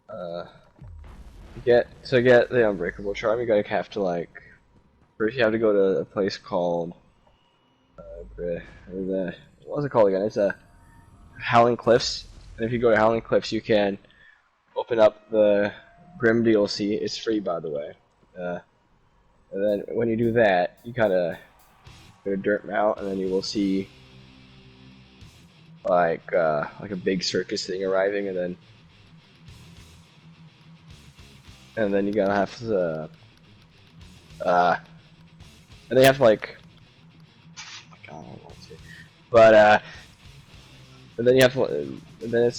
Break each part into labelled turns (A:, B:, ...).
A: To get the unbreakable charm, you gotta have to like first you have to go to a place called what's it called again? It's Howling Cliffs, and if you go to Howling Cliffs, you can open up the Grim DLC. It's free, by the way. Uh, and then when you do that, you gotta go to Dirt Mount, and then you will see like a big circus thing arriving, and then you gotta have to uh, and then you have to like oh my god, I don't want to, but and then you have to then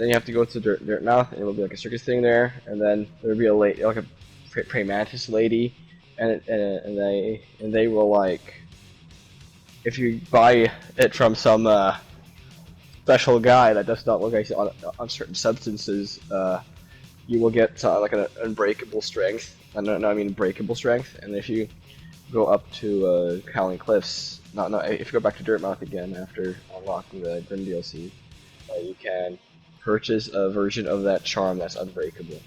A: you have to go to Dirt Mouth, and it will be like a circus thing there, and then there'll be a lady like a praying mantis lady, and they will like if you buy it from some special guy that does not look like on certain substances, you will get like an unbreakable strength. I mean breakable strength. And if you go up to Howling Cliffs, no, if you go back to Dirtmouth again after unlocking the Grim DLC, you can purchase a version of that charm that's unbreakable,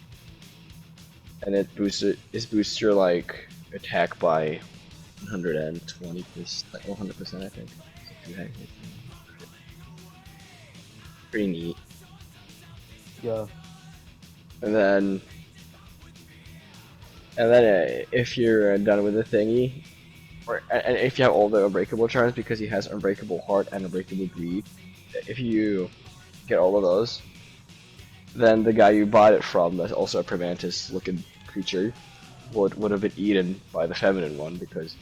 A: and it boosts your like attack by 120%, like 100%, I think. Pretty neat.
B: Yeah.
A: And then if you're done with the thingy, and if you have all the unbreakable charms, because he has unbreakable heart and unbreakable greed, if you get all of those, then the guy you bought it from, that's also a Promantis looking creature, would have been eaten by the feminine one, because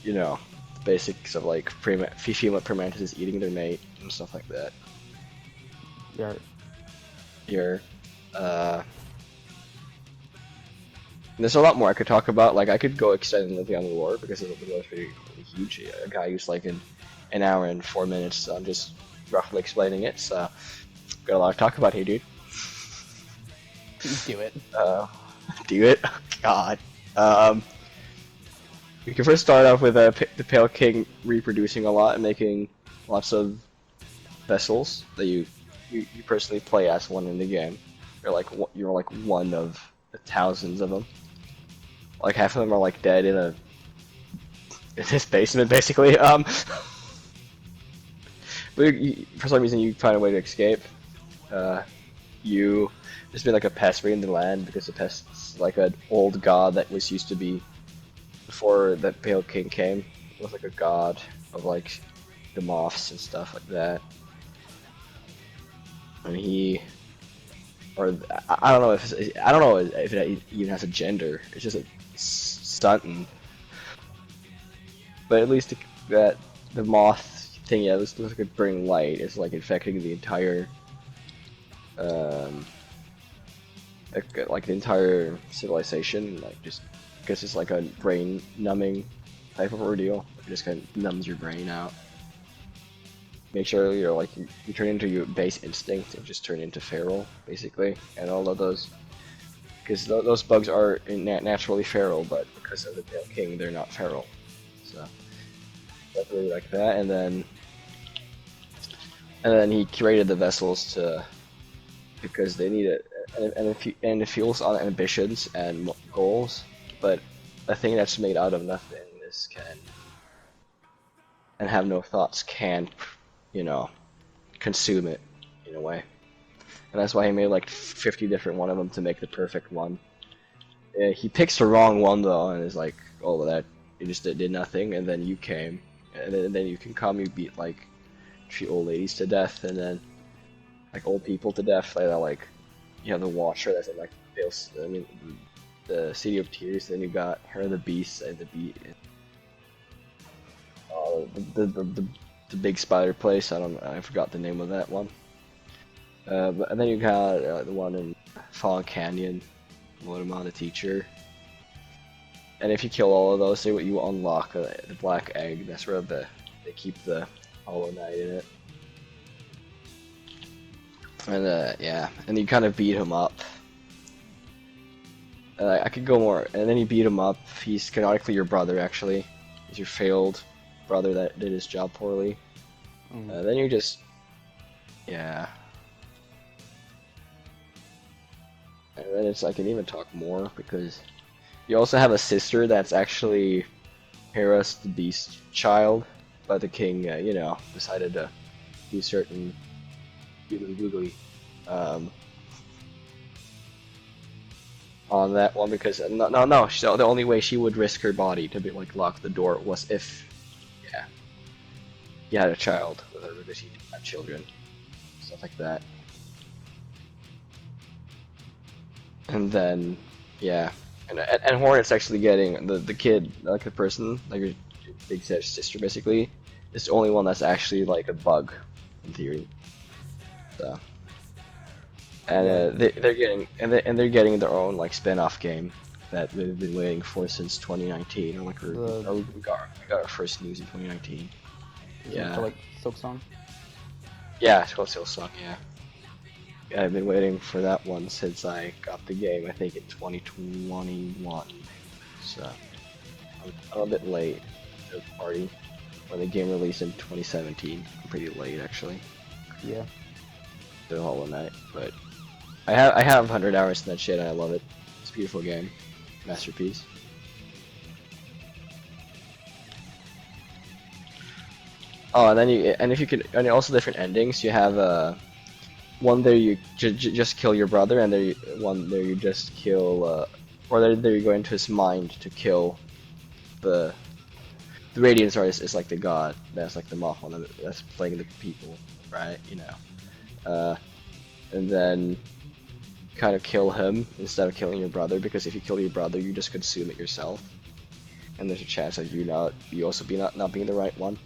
A: you know basics of like female Promantis eating their mate and stuff like that.
B: Yeah.
A: Here, there's a lot more I could talk about. Like I could go extendedly on the lore because the lore is pretty huge. A guy used like an hour and 4 minutes on just roughly explaining it. So got a lot to talk about here, dude.
B: Do it.
A: Do it? God. We can first start off with the Pale King reproducing a lot and making lots of vessels that you personally play as one in the game. You're like one of the thousands of them. Like half of them are like dead in his basement, basically. But for some reason you find a way to escape. You there's been like a pest raiding the land because the pest's like an old god that was used to be before the Pale King came. It was like a god of like the moths and stuff like that. And I don't know if it even has a gender. It's just a stunting. But at least that the moth thing, yeah, this looks like it bring light. It's like infecting the entire, like the entire civilization. Like just because it's like a brain numbing type of ordeal. It just kind of numbs your brain out. Make sure you're like you turn into your base instinct and just turn into feral, basically, and all of those. Because those bugs are naturally feral, but because of the Pale King, they're not feral. So definitely like that, and then he curated the vessels because they need it, and it fuels on ambitions and goals. But a thing that's made out of nothingness can and have no thoughts can, consume it in a way. And that's why he made like 50 different one of them to make the perfect one. He picks the wrong one though, and is like, oh, that it just did nothing, and then you came, and then you can come, you beat like 3 old ladies to death, and then like old people to death. Like you have the Watcher that's in like the City of Tears. Then you got her of the Beast and the Beat. The big spider place. I forgot the name of that one. And then you got the one in Fallen Canyon, Motomon the Teacher. And if you kill all of those, you unlock the Black Egg. That's where they keep the Hollow Knight in it. And yeah, and you kind of beat him up. I could go more. And then you beat him up. He's canonically your brother, actually. He's your failed brother that did his job poorly. Then you just, yeah. And then I can even talk more because you also have a sister that's actually Hera's the Beast child, but the king, decided to do certain googly googly on that one because no, so the only way she would risk her body to be like lock the door was if, yeah, he had a child with her because he had children, stuff like that. And then, yeah, and Hornet's actually getting the kid, like the person, like your big sister, basically, is the only one that's actually like a bug, in theory. So, and
B: Yeah.
A: they're getting their own like spin-off game that we've been waiting for since 2019. Or like we got our first news in 2019.
B: Is it for
A: Yeah,
B: like Silk Song?
A: yeah, it's called Silksong. Yeah. Yeah, I've been waiting for that one since I got the game, I think in 2021. So I'm a bit late to the party when the game released in 2017. I'm pretty late actually
B: Yeah.
A: to Hollow Knight, but I have 100 hours in that shit and I love it. It's a beautiful game, masterpiece. Oh, and then if you could, and also different endings. You have one there you just kill your brother, and one there you just kill, or there you go into his mind to kill the Radiance Artist is like the god. That's like the moth one that's playing the people, right? Uh, and then kind of kill him instead of killing your brother, because if you kill your brother, you just consume it yourself, and there's a chance that you also be not being the right one.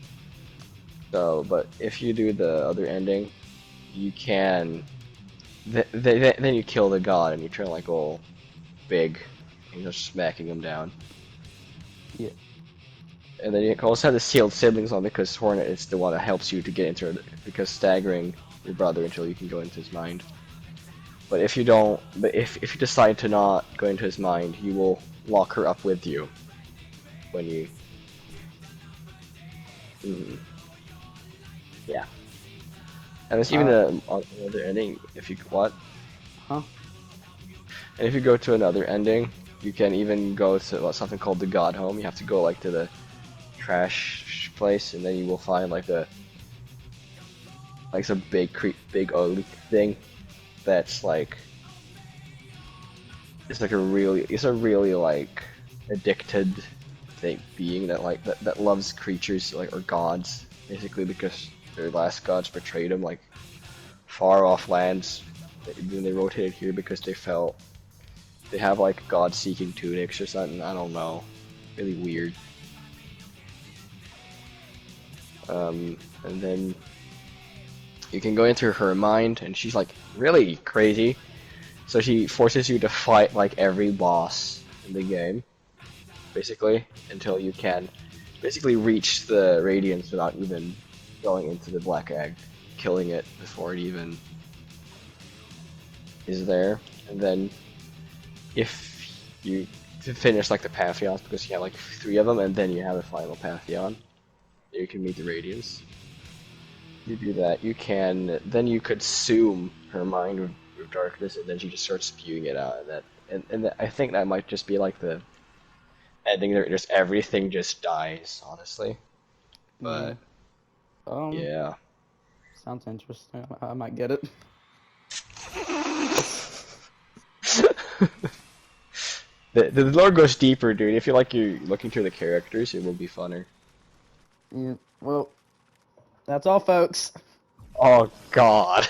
A: So, but if you do the other ending, you can then you kill the god and you turn like all big, and you're just smacking him down.
B: Yeah.
A: And then you can also have the sealed siblings on because Hornet is the one that helps you to get into it, because staggering your brother until you can go into his mind. But if you don't, if you decide to not go into his mind, you will lock her up with you when you. Mm, yeah. And there's even another ending if you what?
B: Huh?
A: And if you go to another ending, you can even go to something called the God Home. You have to go like to the trash place, and then you will find like some big ugly thing that's like it's a really like addicted being that loves creatures like or gods basically because their last gods betrayed them like far off lands. Then they rotated here because they felt they have like god-seeking tunics or something. I don't know. Really weird. And then you can go into her mind, and she's like really crazy. So she forces you to fight like every boss in the game, basically, until you can basically reach the Radiance without even going into the Black Egg, killing it before it even is there. And then if you to finish like the Pantheons, because you have like 3 of them, and then you have the final Pantheon, you can meet the Radiance. You do that, you can then you consume her mind with darkness, and then she just starts spewing it out. And I think that might just be like the ending. There, just everything just dies, honestly.
B: Yeah.
A: But
B: Um.
A: yeah,
B: Sounds interesting. I might get it.
A: the lore goes deeper, dude. If you like you're looking through the characters, it will be funner.
B: Yeah. Well, that's all, folks.
A: Oh God.